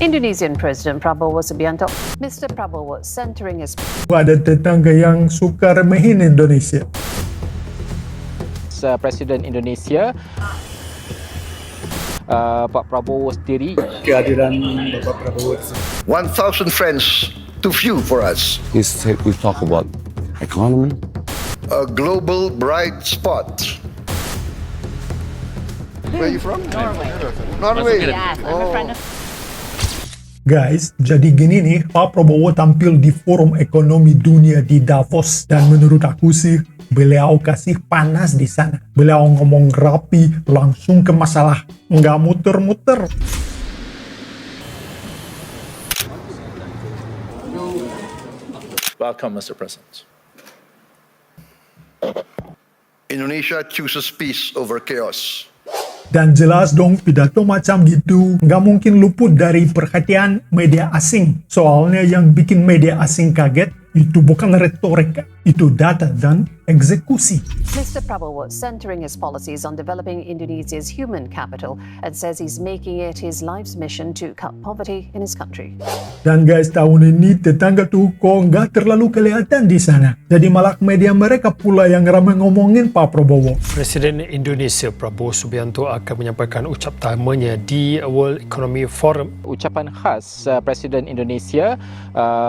Indonesian President Prabowo Subianto. Mr. Prabowo centering his Ada tetangga yang suka remehin Indonesia. Presiden Indonesia Pak Prabowo sendiri. Kehadiran Bapak Prabowo 1,000 friends too few for us. We talk about economy. A global bright spot. Where are you from? Norway. Yes, I'm a friend of Guys, jadi gini nih, Pak Prabowo tampil di Forum Ekonomi Dunia di Davos. Dan menurut aku sih, beliau kasih panas di sana. Beliau ngomong rapi, langsung ke masalah. Nggak muter-muter. Welcome, Mr. President. Indonesia chooses peace over chaos. Dan jelas dong, pidato macam gitu nggak mungkin luput dari perhatian media asing. Soalnya yang bikin media asing kaget, itu bukan retorika, itu data dan eksekusi. Mr. Prabowo centering his policies on developing Indonesia's human capital and says he's making it his life's mission to cut poverty in his country. Dan guys, tahun ini tetangga tuh kok nggak terlalu kelihatan di sana. Jadi malah media mereka pula yang ramai ngomongin Pak Prabowo. Presiden Indonesia Prabowo Subianto akan menyampaikan ucap tamunya di World Economic Forum. Ucapan khas Presiden Indonesia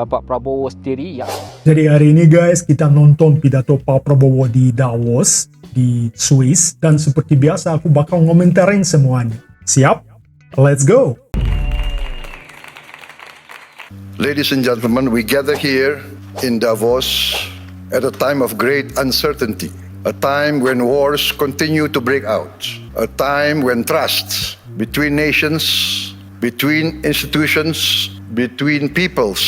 Pak Prabowo sendiri yang Jadi hari ini guys, kita nonton pidato Pak Prabowo di Davos, di Swiss. Dan seperti biasa aku bakal ngomentarin semuanya. Siap? Let's go! Ladies and gentlemen, we gather here in Davos at a time of great uncertainty, a time when wars continue to break out, a time when trust between nations, between institutions, between peoples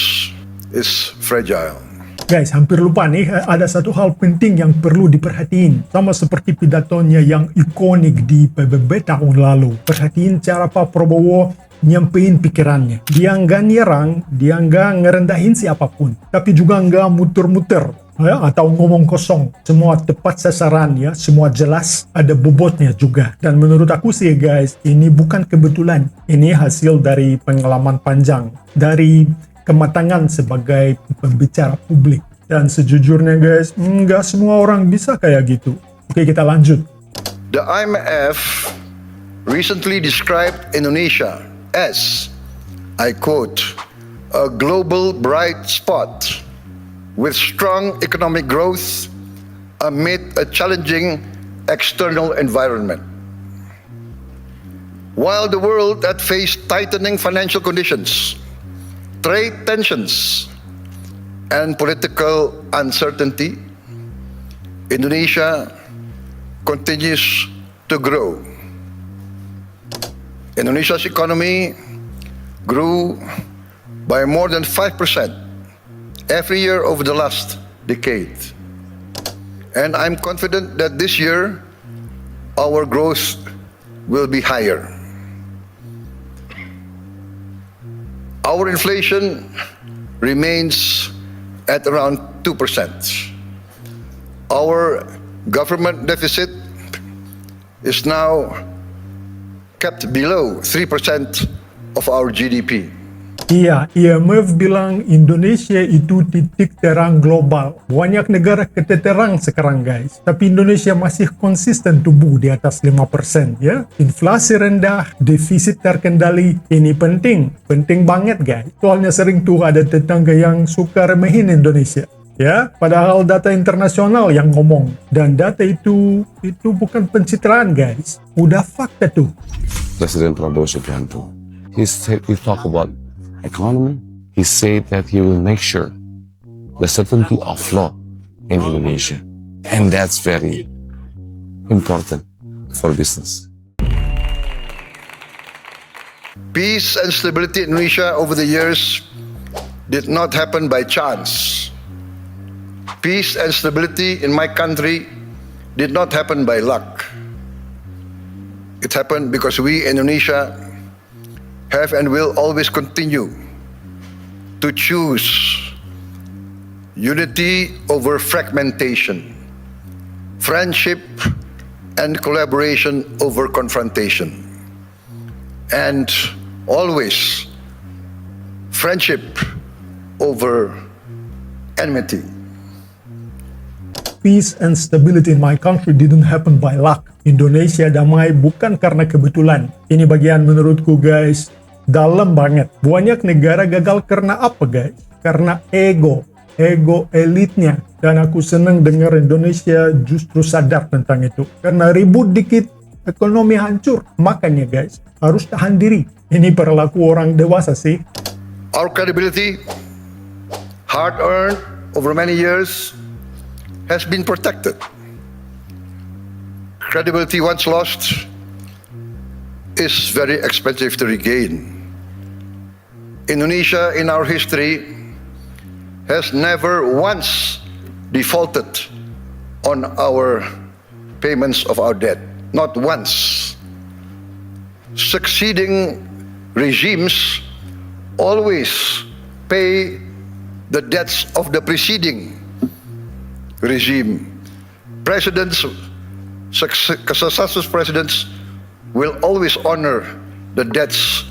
is fragile. Guys, hampir lupa nih, ada satu hal penting yang perlu diperhatiin. Sama seperti pidatonya yang ikonik di PBB tahun lalu. Perhatiin cara Pak Prabowo nyampein pikirannya. Dia nggak nyerang, dia nggak ngerendahin siapapun. Tapi juga nggak muter-muter. Ya, atau ngomong kosong. Semua tepat sasaran ya, semua jelas, ada bobotnya juga. Dan menurut aku sih guys, ini bukan kebetulan. Ini hasil dari pengalaman panjang. Dari kematangan sebagai pembicara publik. Dan sejujurnya guys, nggak semua orang bisa kayak gitu. Oke, kita lanjut. The IMF recently described Indonesia as, I quote, a global bright spot with strong economic growth amid a challenging external environment. While the world had faced tightening financial conditions, trade tensions, and political uncertainty, Indonesia continues to grow. Indonesia's economy grew by more than 5% every year over the last decade. And I'm confident that this year, our growth will be higher. Our inflation remains at around 2%. Our government deficit is now kept below 3% of our GDP. Iya, IMF bilang Indonesia itu titik terang global. Banyak negara keteterang sekarang guys. Tapi Indonesia masih konsisten tumbuh di atas 5% ya. Inflasi rendah, defisit terkendali. Ini penting, penting banget guys. Soalnya sering tuh ada tetangga yang suka remehin Indonesia. Ya, padahal data internasional yang ngomong. Dan data itu bukan pencitraan guys. Udah fakta tuh. Presiden Prabowo Subianto. We talk about economy. He said that he will make sure the certainty of law in Indonesia. And that's very important for business. Peace and stability in Indonesia over the years did not happen by chance. Peace and stability in my country did not happen by luck. It happened because we, Indonesia, have and will always continue to choose unity over fragmentation, friendship and collaboration over confrontation, and always friendship over enmity. Peace and stability in my country didn't happen by luck. Indonesia damai bukan karena kebetulan. Ini bagian menurutku guys, dalam banget. Banyak negara gagal karena apa guys? Karena ego elitnya. Dan aku senang dengar Indonesia justru sadar tentang itu. Karena ribut dikit, ekonomi hancur. Makanya guys, harus tahan diri. Ini perilaku orang dewasa sih. Our credibility, hard-earned over many years, has been protected. Credibility once lost is very expensive to regain. Indonesia in our history has never once defaulted on our payments of our debt. Not once. Succeeding regimes always pay the debts of the preceding regime. Successive presidents will always honor the debts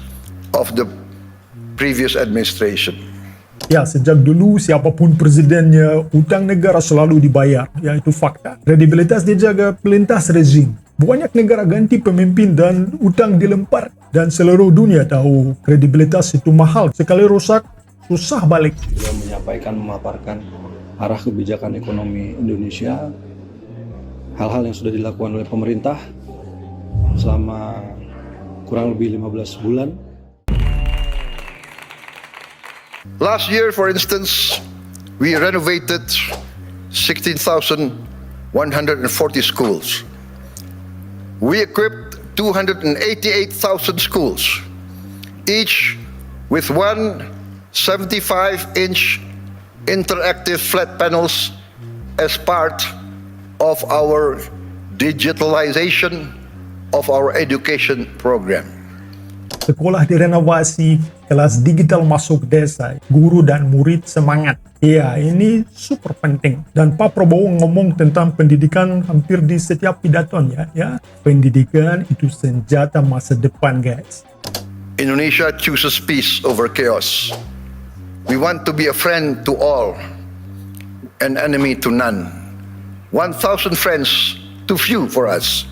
of the previous administration. Ya, sejak dulu siapapun presidennya, utang negara selalu dibayar. Ya, itu fakta. Kredibilitas dijaga pelintas rezim. Banyak negara ganti pemimpin dan utang dilempar. Dan seluruh dunia tahu kredibilitas itu mahal. Sekali rusak, susah balik. Beliau menyampaikan, memaparkan arah kebijakan ekonomi Indonesia, hal-hal yang sudah dilakukan oleh pemerintah selama kurang lebih 15 bulan. Last year, for instance, we renovated 16,140 schools. We equipped 288,000 schools, each with one 75-inch interactive flat panels as part of our digitalization of our education program. Sekolah direnovasi, kelas digital masuk desa, guru dan murid semangat. Ya, ini super penting. Dan Pak Prabowo ngomong tentang pendidikan hampir di setiap pidatonya. Ya, pendidikan itu senjata masa depan, guys. Indonesia chooses peace over chaos. We want to be a friend to all, an enemy to none. 1,000 friends too few for us,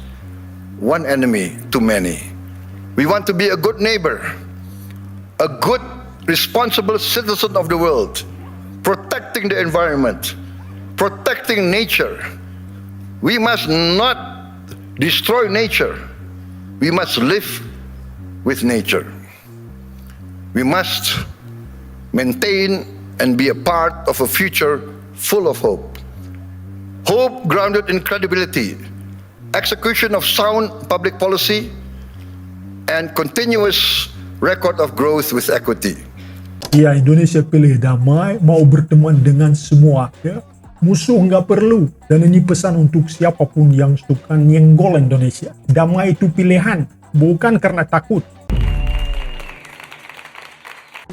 one enemy too many. We want to be a good neighbor, a good, responsible citizen of the world, protecting the environment, protecting nature. We must not destroy nature. We must live with nature. We must maintain and be a part of a future full of hope. Hope grounded in credibility, execution of sound public policy, and continuous record of growth with equity. Ya, Indonesia pilih damai, mau berteman dengan semua. Ya, musuh nggak perlu. Dan ini pesan untuk siapapun yang suka nyenggol Indonesia. Damai itu pilihan, bukan karena takut.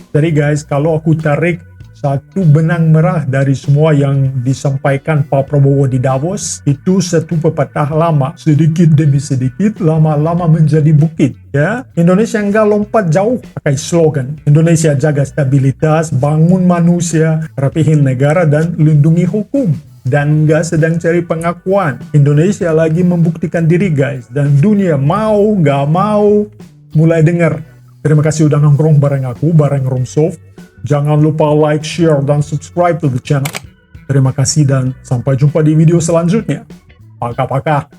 Jadi guys, kalau aku tarik satu benang merah dari semua yang disampaikan Pak Prabowo di Davos, itu satu pepatah lama, sedikit demi sedikit, lama-lama menjadi bukit. Ya, Indonesia nggak lompat jauh pakai slogan. Indonesia jaga stabilitas, bangun manusia, rapihin negara, dan lindungi hukum. Dan nggak sedang cari pengakuan. Indonesia lagi membuktikan diri guys, dan dunia mau nggak mau mulai dengar. Terima kasih udah nongkrong bareng aku, bareng Romsoft. Jangan lupa like, share, dan subscribe to the channel. Terima kasih dan sampai jumpa di video selanjutnya. Paka-paka.